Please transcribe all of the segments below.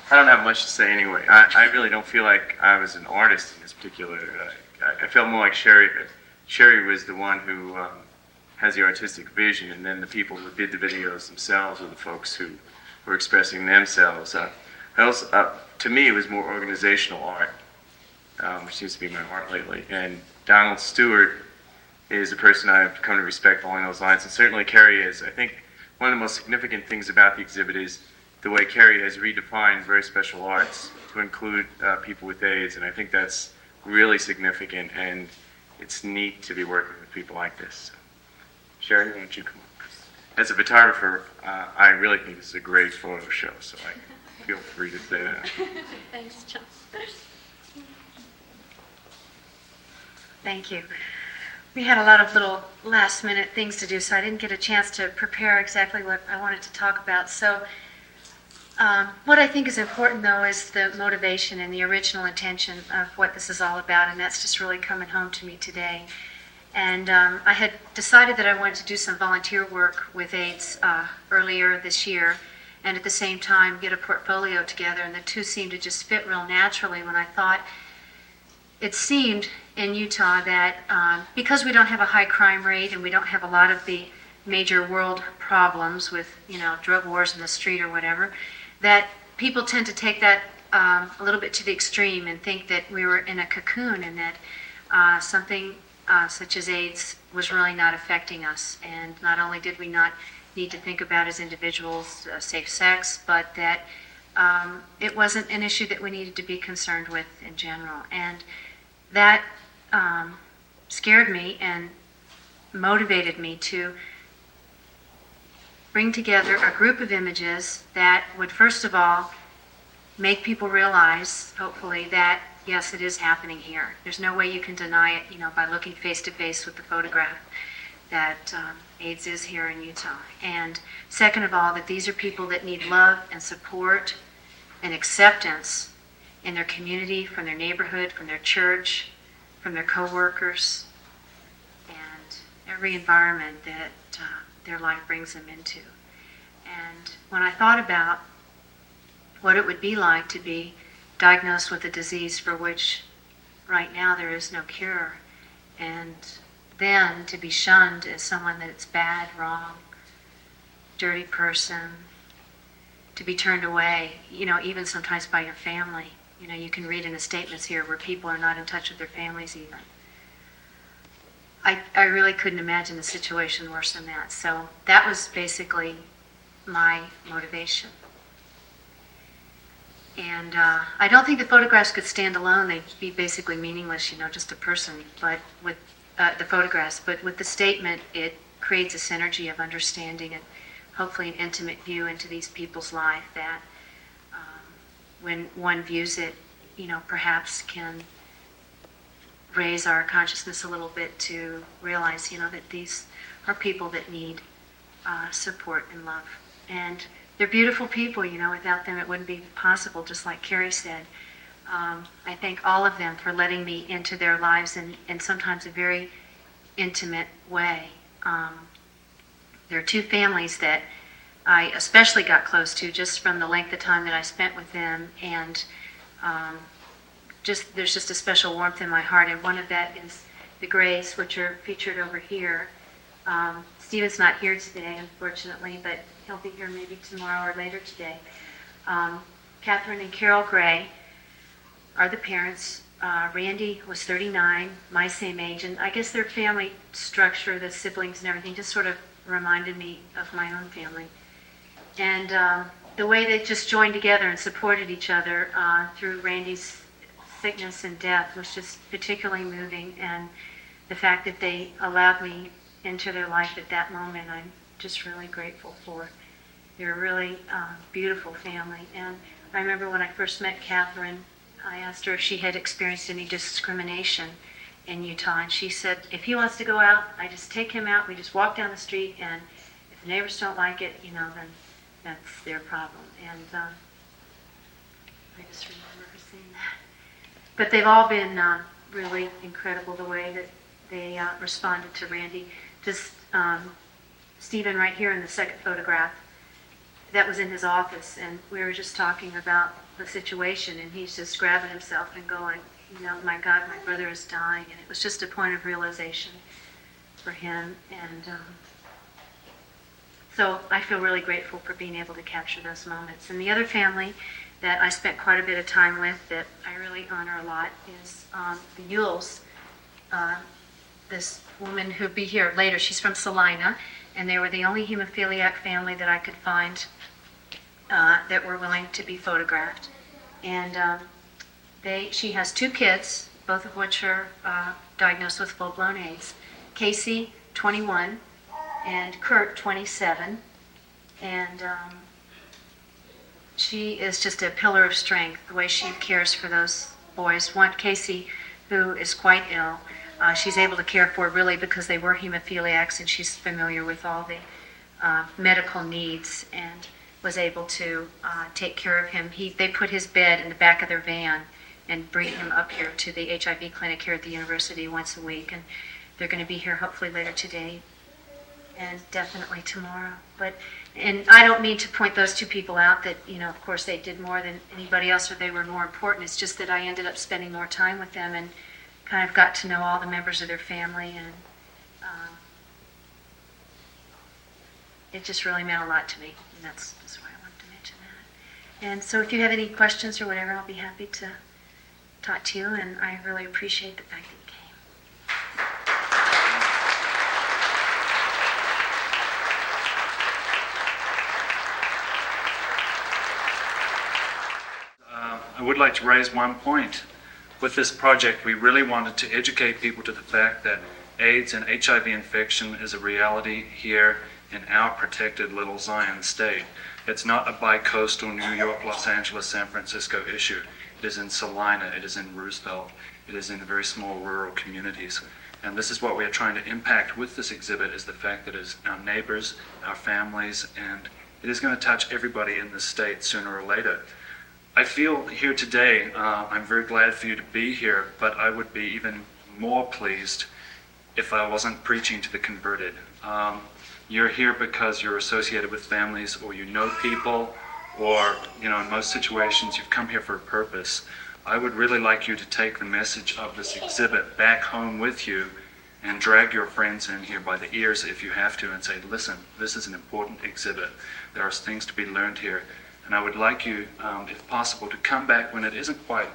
I don't have much to say anyway. I really don't feel like I was an artist in this particular. I felt more like Sherry. Sherry was the one who has the artistic vision, and then the people who did the videos themselves were the folks who were expressing themselves. To me, it was more organizational art, which seems to be my art lately. And Donald Stewart is a person I've come to respect along those lines, and certainly CHERI is. I think one of the most significant things about the exhibit is the way CHERI has redefined very special arts to include people with AIDS, and I think that's really significant, and it's neat to be working with people like this. So, Sherry, why don't you come up? As a photographer, I really think this is a great photo show, so I feel free to say that. Thanks, John. Thank you. We had a lot of little last-minute things to do, so I didn't get a chance to prepare exactly what I wanted to talk about. So what I think is important, though, is the motivation and the original intention of what this is all about, and that's just really coming home to me today. And I had decided that I wanted to do some volunteer work with AIDS earlier this year, and at the same time get a portfolio together, and the two seemed to just fit real naturally when I thought it seemed in Utah that because we don't have a high crime rate and we don't have a lot of the major world problems with, drug wars in the street or whatever, that people tend to take that a little bit to the extreme and think that we were in a cocoon and that something such as AIDS was really not affecting us. And not only did we not need to think about as individuals safe sex, but that it wasn't an issue that we needed to be concerned with in general. And that scared me and motivated me to bring together a group of images that would, first of all, make people realize, hopefully, that, yes, it is happening here. There's no way you can deny it, by looking face to face with the photograph, that AIDS is here in Utah. And second of all, that these are people that need love and support and acceptance in their community, from their neighborhood, from their church, from their coworkers, and every environment that their life brings them into. And when I thought about what it would be like to be diagnosed with a disease for which right now there is no cure, and then to be shunned as someone that's bad, wrong, dirty person, to be turned away, even sometimes by your family. You can read in the statements here where people are not in touch with their families even. I really couldn't imagine a situation worse than that. So that was basically my motivation. And I don't think the photographs could stand alone. They'd be basically meaningless, just a person. But with the photographs, but with the statement, it creates a synergy of understanding and hopefully an intimate view into these people's life that when one views it, perhaps can raise our consciousness a little bit to realize, that these are people that need support and love. And they're beautiful people, without them it wouldn't be possible, just like Carrie said. I thank all of them for letting me into their lives in sometimes a very intimate way. There are two families that I especially got close to just from the length of time that I spent with them, and there's just a special warmth in my heart, and one of that is the Grays, which are featured over here. Stephen's not here today, unfortunately, but he'll be here maybe tomorrow or later today. Catherine and Carol Gray are the parents. Randy was 39, my same age, and I guess their family structure, the siblings and everything, just sort of reminded me of my own family. And the way they just joined together and supported each other through Randy's sickness and death was just particularly moving, and the fact that they allowed me into their life at that moment, I'm just really grateful for. They're a really beautiful family. And I remember when I first met Catherine, I asked her if she had experienced any discrimination in Utah, and she said, if he wants to go out, I just take him out, we just walk down the street, and if the neighbors don't like it, then that's their problem. And I just remember her saying that. But they've all been really incredible, the way that they responded to Randy. Just Stephen right here in the second photograph, that was in his office, and we were just talking about the situation, and he's just grabbing himself and going, my God, my brother is dying. And it was just a point of realization for him. And so I feel really grateful for being able to capture those moments. And the other family that I spent quite a bit of time with that I really honor a lot is the Yules. This woman who'll be here later, she's from Salina, and they were the only hemophiliac family that I could find that were willing to be photographed. And she has 2 kids, both of which are diagnosed with full-blown AIDS. Casey, 21, and Kurt, 27. And she is just a pillar of strength, the way she cares for those boys. Casey, who is quite ill, she's able to care for really because they were hemophiliacs, and she's familiar with all the medical needs and was able to take care of him. They put his bed in the back of their van and bring him up here to the HIV clinic here at the university once a week. And they're going to be here hopefully later today and definitely tomorrow. And I don't mean to point those 2 people out that, of course they did more than anybody else or they were more important. It's just that I ended up spending more time with them and kind of got to know all the members of their family, and it just really meant a lot to me, and that's why I wanted to mention that. And so if you have any questions or whatever, I'll be happy to talk to you, and I really appreciate the fact that you came. I would like to raise one point. With this project, we really wanted to educate people to the fact that AIDS and HIV infection is a reality here in our protected little Zion state. It's not a bi-coastal New York, Los Angeles, San Francisco issue. It is in Salina, it is in Roosevelt, it is in very small rural communities. And this is what we are trying to impact with this exhibit, is the fact that it is our neighbors, our families, and it is going to touch everybody in this state sooner or later. I feel here today, I'm very glad for you to be here, but I would be even more pleased if I wasn't preaching to the converted. You're here because you're associated with families, or you know people, or in most situations you've come here for a purpose. I would really like you to take the message of this exhibit back home with you and drag your friends in here by the ears if you have to and say, listen, this is an important exhibit. There are things to be learned here. And I would like you, if possible, to come back when it isn't quite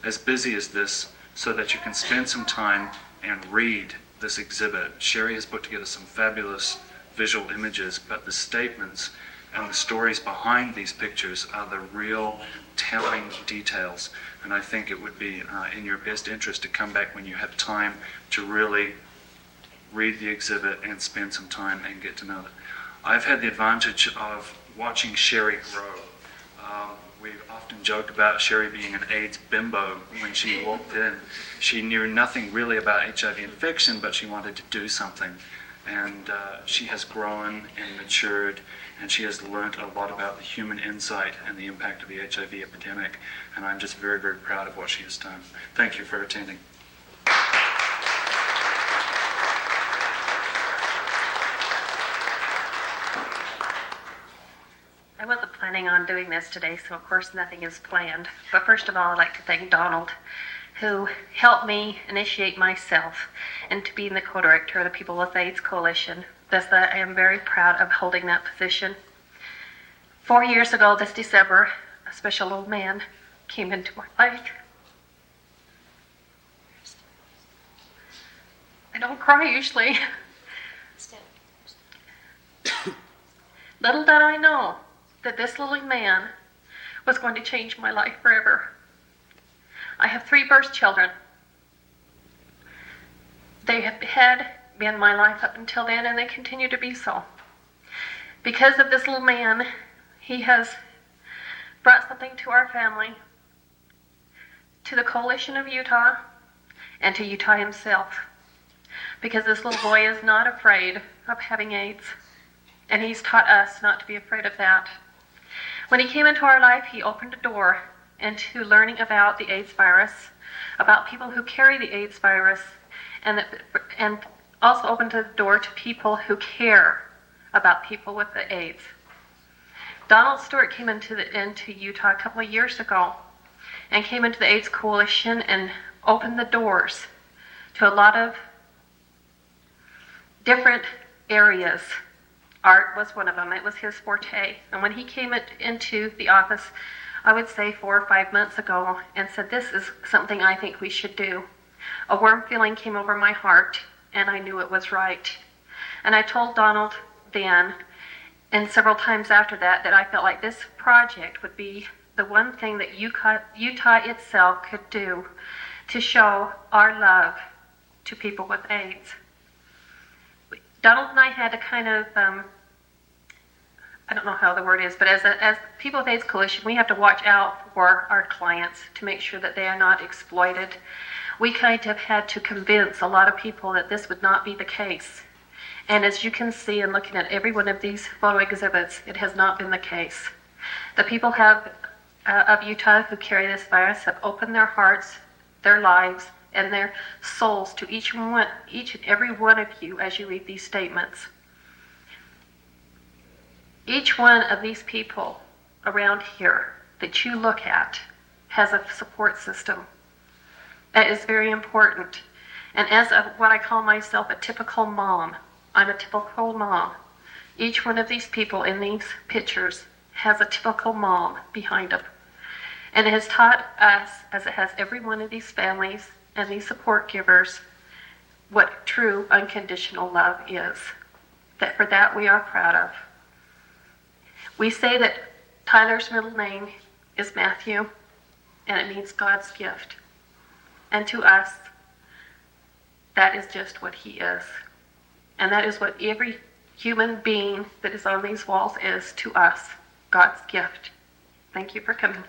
as busy as this, so that you can spend some time and read this exhibit. CHERI has put together some fabulous visual images, but the statements and the stories behind these pictures are the real telling details. And I think it would be in your best interest to come back when you have time to really read the exhibit and spend some time and get to know it. I've had the advantage of watching CHERI grow. We've often joked about CHERI being an AIDS bimbo. When she walked in, she knew nothing really about HIV infection, but she wanted to do something. And she has grown and matured, and she has learned a lot about the human insight and the impact of the HIV epidemic. And I'm just very, very proud of what she has done. Thank you for attending. I wasn't planning on doing this today, so of course nothing is planned. But first of all, I'd like to thank Donald, who helped me initiate myself into being the co-director of the People with AIDS Coalition. Thus, I am very proud of holding that position. 4 years ago this December, a special old man came into my life. I don't cry usually. Little did I know that this little man was going to change my life forever. I have 3 birth children. They had been my life up until then, and they continue to be so. Because of this little man, he has brought something to our family, to the Coalition of Utah, and to Utah himself. Because this little boy is not afraid of having AIDS, and he's taught us not to be afraid of that. When he came into our life, he opened a door into learning about the AIDS virus, about people who carry the AIDS virus, and also opened the door to people who care about people with the AIDS. Donald Stewart came into Utah a couple of years ago and came into the AIDS Coalition and opened the doors to a lot of different areas. Art was one of them. It was his forte. And when he came into the office, I would say 4 or 5 months ago, and said, this is something I think we should do, a warm feeling came over my heart, and I knew it was right. And I told Donald then, and several times after that, that I felt like this project would be the one thing that Utah itself could do to show our love to people with AIDS. Donald and I had to kind of, I don't know how the word is, but as people with AIDS Coalition, we have to watch out for our clients to make sure that they are not exploited. We kind of had to convince a lot of people that this would not be the case. And as you can see in looking at every one of these photo exhibits, it has not been the case. The people of Utah who carry this virus have opened their hearts, their lives, and their souls to each and every one of you as you read these statements. Each one of these people around here that you look at has a support system. That is very important. And as what I call myself, a typical mom, I'm a typical mom. Each one of these people in these pictures has a typical mom behind them. And it has taught us, as it has every one of these families and these support givers, what true unconditional love is. That for that we are proud of. We say that Tyler's middle name is Matthew, and it means God's gift. And to us, that is just what he is. And that is what every human being that is on these walls is to us, God's gift. Thank you for coming.